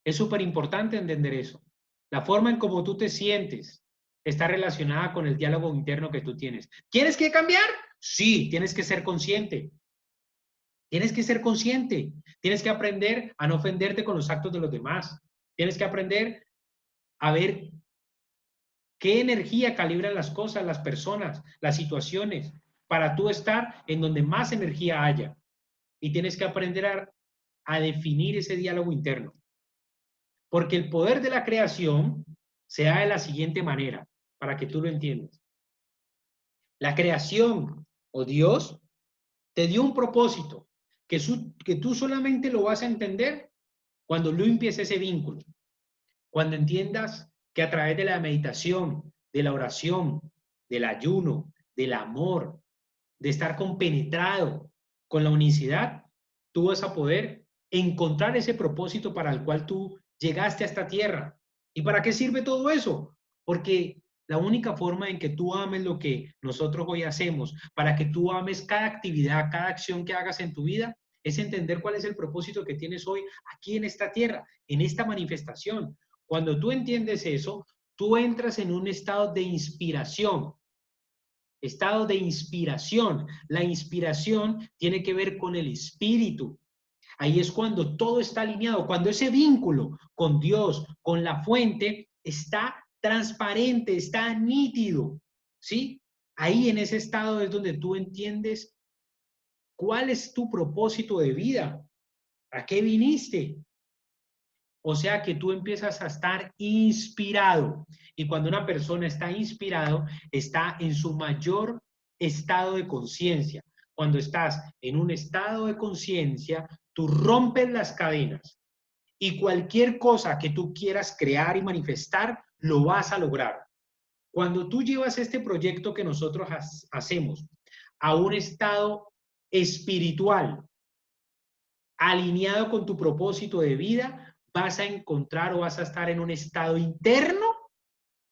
Es súper importante entender eso. La forma en cómo tú te sientes está relacionada con el diálogo interno que tú tienes. ¿Tienes que cambiar? Sí, tienes que ser consciente. Tienes que ser consciente. Tienes que aprender a no ofenderte con los actos de los demás. Tienes que aprender a ver qué energía calibran las cosas, las personas, las situaciones, para tú estar en donde más energía haya. Y tienes que aprender a definir ese diálogo interno. Porque el poder de la creación se da de la siguiente manera, para que tú lo entiendas. La creación o Dios te dio un propósito que tú solamente lo vas a entender cuando limpies ese vínculo, cuando entiendas que a través de la meditación, de la oración, del ayuno, del amor, de estar compenetrado con la unicidad, tú vas a poder encontrar ese propósito para el cual tú llegaste a esta tierra. ¿Y para qué sirve todo eso? Porque la única forma en que tú ames lo que nosotros hoy hacemos, para que tú ames cada actividad, cada acción que hagas en tu vida, es entender cuál es el propósito que tienes hoy aquí en esta tierra, en esta manifestación. Cuando tú entiendes eso, tú entras en un estado de inspiración. Estado de inspiración. La inspiración tiene que ver con el espíritu. Ahí es cuando todo está alineado, cuando ese vínculo con Dios, con la fuente, está transparente, está nítido, ¿sí? Ahí en ese estado es donde tú entiendes cuál es tu propósito de vida, a qué viniste. O sea que tú empiezas a estar inspirado. Y cuando una persona está inspirado, está en su mayor estado de conciencia. Cuando estás en un estado de conciencia, tú rompes las cadenas y cualquier cosa que tú quieras crear y manifestar, lo vas a lograr. Cuando tú llevas este proyecto que nosotros hacemos a un estado espiritual, alineado con tu propósito de vida, vas a encontrar o vas a estar en un estado interno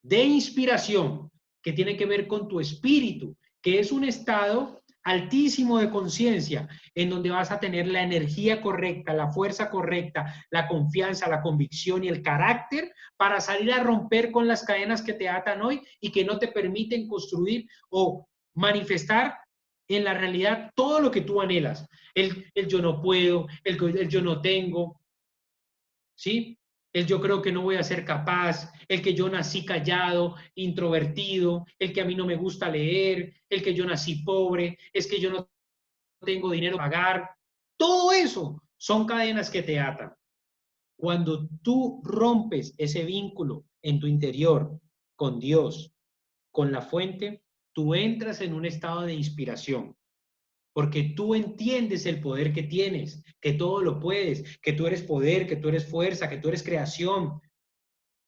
de inspiración que tiene que ver con tu espíritu, que es un estado altísimo de conciencia, en donde vas a tener la energía correcta, la fuerza correcta, la confianza, la convicción y el carácter para salir a romper con las cadenas que te atan hoy y que no te permiten construir o manifestar en la realidad todo lo que tú anhelas. El yo no puedo, el yo no tengo, ¿sí? El yo creo que no voy a ser capaz, el que yo nací callado, introvertido, el que a mí no me gusta leer, el que yo nací pobre, es que yo no tengo dinero para pagar. Todo eso son cadenas que te atan. Cuando tú rompes ese vínculo en tu interior con Dios, con la fuente, tú entras en un estado de inspiración porque tú entiendes el poder que tienes, que todo lo puedes, que tú eres poder, que tú eres fuerza, que tú eres creación,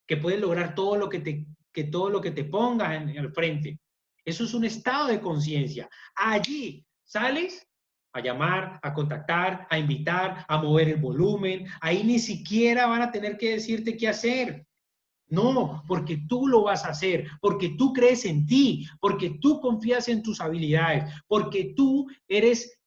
que puedes lograr todo lo que te pongas en el frente. Eso es un estado de conciencia. Allí sales a llamar, a contactar, a invitar, a mover el volumen. Ahí ni siquiera van a tener que decirte qué hacer. No, porque tú lo vas a hacer, porque tú crees en ti, porque tú confías en tus habilidades, porque tú eres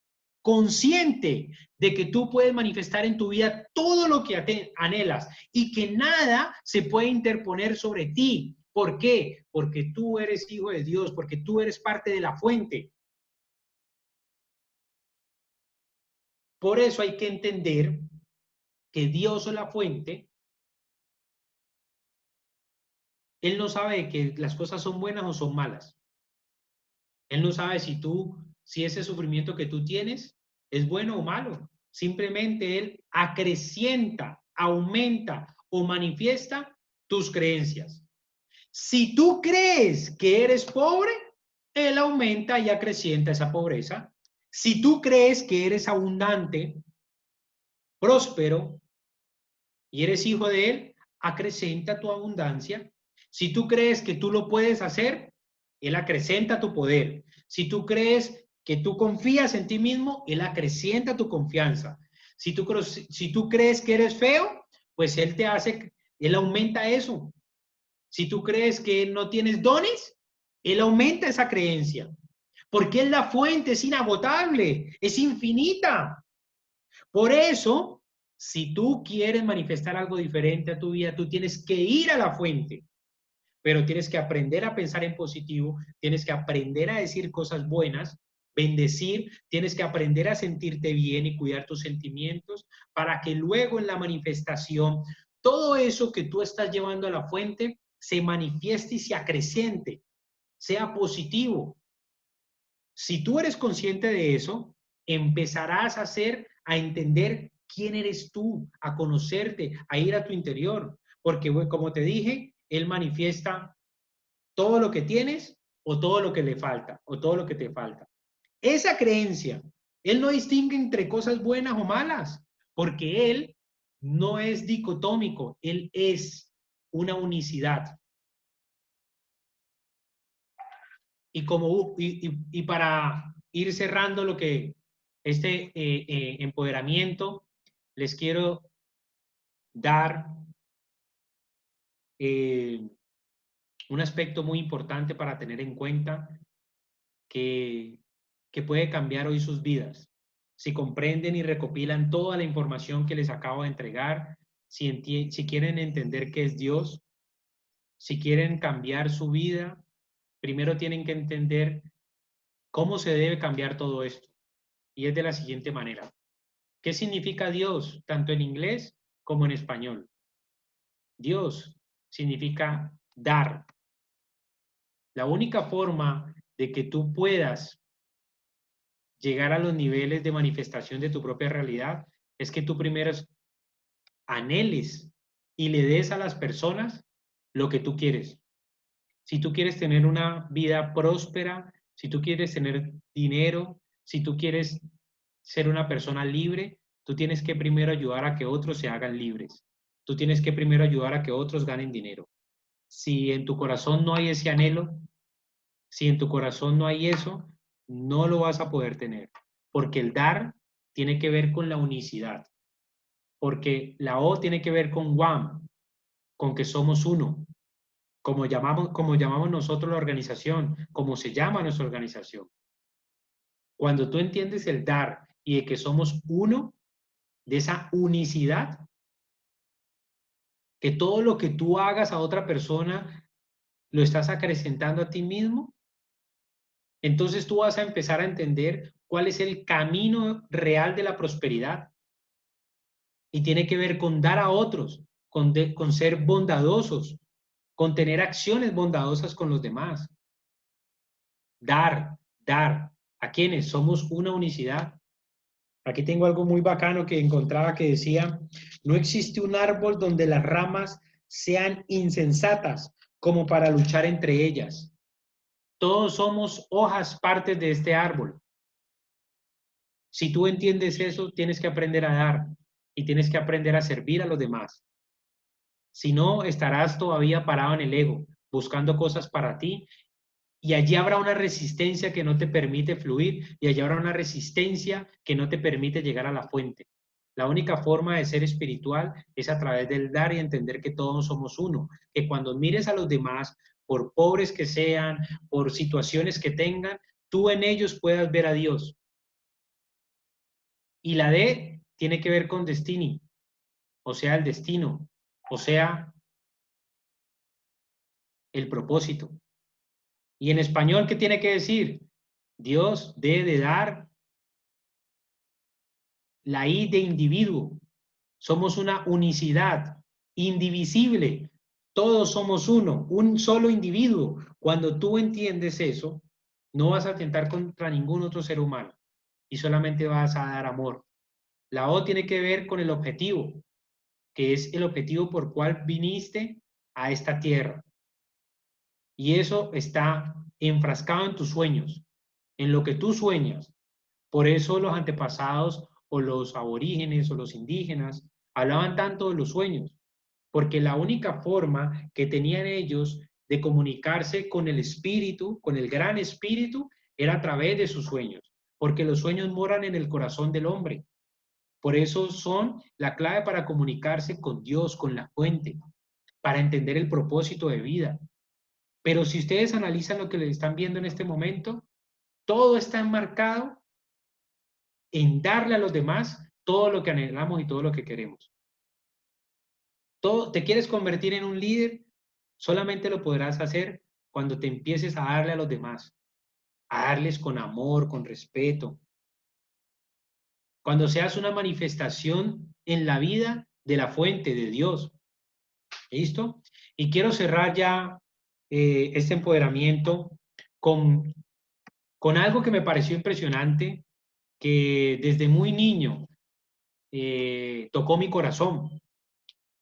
consciente de que tú puedes manifestar en tu vida todo lo que anhelas y que nada se puede interponer sobre ti. ¿Por qué? Porque tú eres hijo de Dios, porque tú eres parte de la fuente. Por eso hay que entender que Dios o la fuente, Él no sabe que las cosas son buenas o son malas. Él no sabe si ese sufrimiento que tú tienes es bueno o malo. Simplemente Él acrecienta, aumenta o manifiesta tus creencias. Si tú crees que eres pobre, Él aumenta y acrecienta esa pobreza. Si tú crees que eres abundante, próspero y eres hijo de Él, acrecenta tu abundancia. Si tú crees que tú lo puedes hacer, Él acrecenta tu poder. Si tú crees que tú confías en ti mismo, Él acrecienta tu confianza. Si tú crees que eres feo, pues Él aumenta eso. Si tú crees que no tienes dones, Él aumenta esa creencia. Porque es la fuente, es inagotable, es infinita. Por eso, si tú quieres manifestar algo diferente a tu vida, tú tienes que ir a la fuente, pero tienes que aprender a pensar en positivo, tienes que aprender a decir cosas buenas, bendecir, tienes que aprender a sentirte bien y cuidar tus sentimientos para que luego en la manifestación todo eso que tú estás llevando a la fuente se manifieste y se acreciente, sea positivo. Si tú eres consciente de eso, empezarás a entender quién eres tú, a conocerte, a ir a tu interior. Porque, como te dije, Él manifiesta todo lo que tienes o todo lo que le falta o todo lo que te falta. Esa creencia, Él no distingue entre cosas buenas o malas, porque Él no es dicotómico, Él es una unicidad. Y para ir cerrando lo que empoderamiento, les quiero dar un aspecto muy importante para tener en cuenta que, que puede cambiar hoy sus vidas. Si comprenden y recopilan toda la información que les acabo de entregar, si quieren entender qué es Dios, si quieren cambiar su vida, primero tienen que entender cómo se debe cambiar todo esto. Y es de la siguiente manera. ¿Qué significa Dios, tanto en inglés como en español? Dios significa dar. La única forma de que tú puedas llegar a los niveles de manifestación de tu propia realidad es que tú primero anheles y le des a las personas lo que tú quieres. Si tú quieres tener una vida próspera, si tú quieres tener dinero, si tú quieres ser una persona libre, tú tienes que primero ayudar a que otros se hagan libres. Tú tienes que primero ayudar a que otros ganen dinero. Si en tu corazón no hay ese anhelo, si en tu corazón no hay eso, no lo vas a poder tener. Porque el dar tiene que ver con la unicidad. Porque la O tiene que ver con one, con que somos uno. Como llamamos nosotros la organización, como se llama nuestra organización. Cuando tú entiendes el dar y de que somos uno, de esa unicidad, que todo lo que tú hagas a otra persona lo estás acrecentando a ti mismo, entonces tú vas a empezar a entender cuál es el camino real de la prosperidad. Y tiene que ver con dar a otros, con ser bondadosos, con tener acciones bondadosas con los demás. Dar, dar. ¿A quiénes? Somos una unicidad. Aquí tengo algo muy bacano que encontraba que decía, no existe un árbol donde las ramas sean insensatas como para luchar entre ellas. Todos somos hojas, partes de este árbol. Si tú entiendes eso, tienes que aprender a dar y tienes que aprender a servir a los demás. Si no, estarás todavía parado en el ego, buscando cosas para ti, y allí habrá una resistencia que no te permite fluir, y allí habrá una resistencia que no te permite llegar a la fuente. La única forma de ser espiritual es a través del dar y entender que todos somos uno, que cuando mires a los demás, por pobres que sean, por situaciones que tengan, tú en ellos puedas ver a Dios. Y la D tiene que ver con destiny, o sea, el destino, o sea, el propósito. Y en español, ¿qué tiene que decir? Dios debe dar la I de individuo. Somos una unicidad indivisible. Todos somos uno, un solo individuo. Cuando tú entiendes eso, no vas a atentar contra ningún otro ser humano y solamente vas a dar amor. La O tiene que ver con el objetivo, que es el objetivo por cual viniste a esta tierra. Y eso está enfrascado en tus sueños, en lo que tú sueñas. Por eso los antepasados o los aborígenes o los indígenas hablaban tanto de los sueños, porque la única forma que tenían ellos de comunicarse con el espíritu, con el gran espíritu, era a través de sus sueños, porque los sueños moran en el corazón del hombre. Por eso son la clave para comunicarse con Dios, con la fuente, para entender el propósito de vida. Pero si ustedes analizan lo que les están viendo en este momento, todo está enmarcado en darle a los demás todo lo que anhelamos y todo lo que queremos. Todo, ¿te quieres convertir en un líder? Solamente lo podrás hacer cuando te empieces a darle a los demás, a darles con amor, con respeto. Cuando seas una manifestación en la vida de la fuente de Dios. ¿Listo? Y quiero cerrar ya este empoderamiento con, con algo que me pareció impresionante, que desde muy niño tocó mi corazón.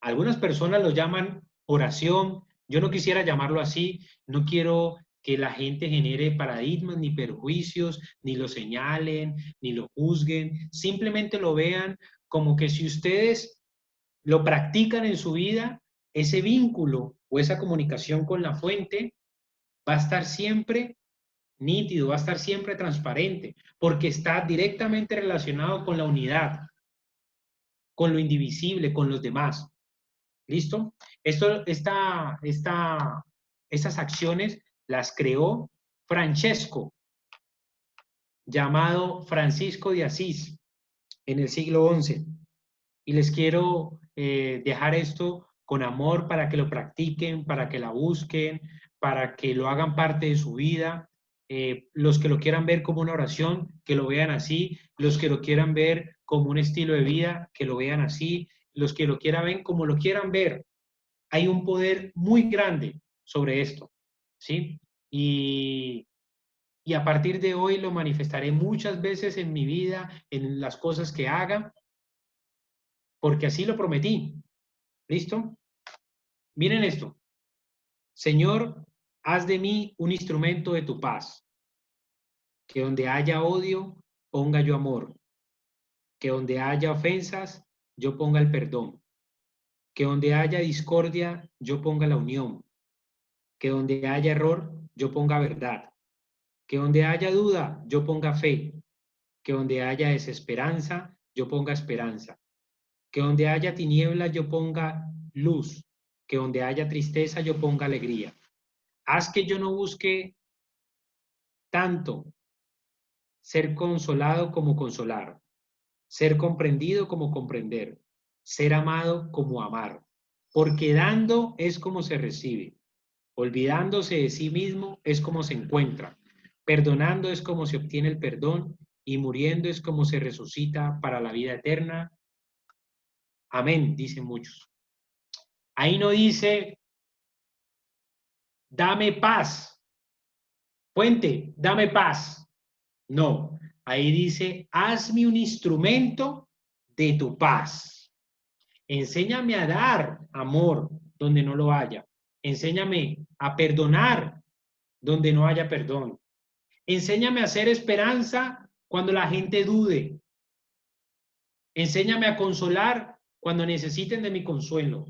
Algunas personas lo llaman oración. Yo no quisiera llamarlo así. No quiero que la gente genere paradigmas ni perjuicios, ni lo señalen, ni lo juzguen. Simplemente lo vean como que si ustedes lo practican en su vida, ese vínculo o esa comunicación con la fuente va a estar siempre nítido, va a estar siempre transparente, porque está directamente relacionado con la unidad, con lo indivisible, con los demás. ¿Listo? Estas acciones las creó Francesco, llamado Francisco de Asís, en el siglo XI. Y les quiero dejar esto con amor para que lo practiquen, para que la busquen, para que lo hagan parte de su vida. Los que lo quieran ver como una oración, que lo vean así. Los que lo quieran ver como un estilo de vida, que lo vean así. Los que lo quieran ver como lo quieran ver. Hay un poder muy grande sobre esto, ¿sí? Y a partir de hoy lo manifestaré muchas veces en mi vida, en las cosas que haga, porque así lo prometí. ¿Listo? Miren esto. Señor, haz de mí un instrumento de tu paz, que donde haya odio, ponga yo amor, que donde haya ofensas, yo ponga el perdón, que donde haya discordia, yo ponga la unión, que donde haya error, yo ponga verdad, que donde haya duda, yo ponga fe, que donde haya desesperanza, yo ponga esperanza, que donde haya tinieblas, yo ponga luz, que donde haya tristeza, yo ponga alegría. Haz que yo no busque tanto ser consolado como consolar, ser comprendido como comprender, ser amado como amar, porque dando es como se recibe, olvidándose de sí mismo es como se encuentra, perdonando es como se obtiene el perdón y muriendo es como se resucita para la vida eterna. Amén, dicen muchos. Ahí no dice, dame paz, fuente, dame paz. No, ahí dice, hazme un instrumento de tu paz. Enséñame a dar amor donde no lo haya. Enséñame a perdonar donde no haya perdón. Enséñame a hacer esperanza cuando la gente dude. Enséñame a consolar cuando necesiten de mi consuelo.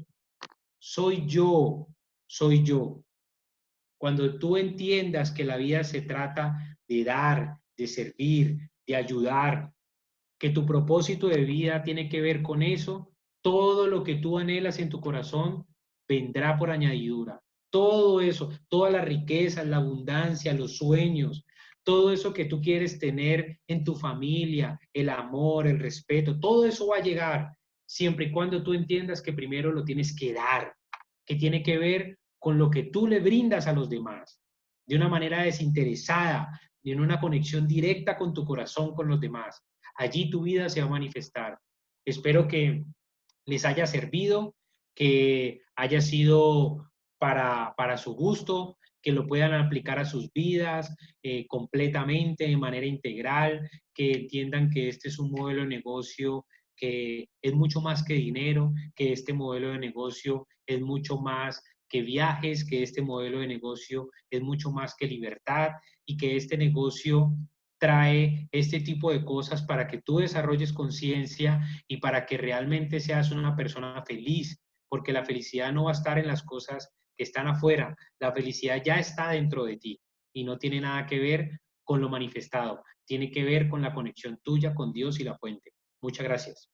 Soy yo, soy yo. Cuando tú entiendas que la vida se trata de dar, de servir, de ayudar, que tu propósito de vida tiene que ver con eso, todo lo que tú anhelas en tu corazón vendrá por añadidura. Todo eso, toda la riqueza, la abundancia, los sueños, todo eso que tú quieres tener en tu familia, el amor, el respeto, todo eso va a llegar siempre y cuando tú entiendas que primero lo tienes que dar, que tiene que ver con lo que tú le brindas a los demás, de una manera desinteresada, en una conexión directa con tu corazón, con los demás. Allí tu vida se va a manifestar. Espero que les haya servido, que haya sido para su gusto, que lo puedan aplicar a sus vidas completamente, de manera integral, que entiendan que este es un modelo de negocio que es mucho más que dinero, que este modelo de negocio es mucho más que viajes, que este modelo de negocio es mucho más que libertad y que este negocio trae este tipo de cosas para que tú desarrolles conciencia y para que realmente seas una persona feliz, porque la felicidad no va a estar en las cosas que están afuera, la felicidad ya está dentro de ti y no tiene nada que ver con lo manifestado, tiene que ver con la conexión tuya con Dios y la fuente. Muchas gracias.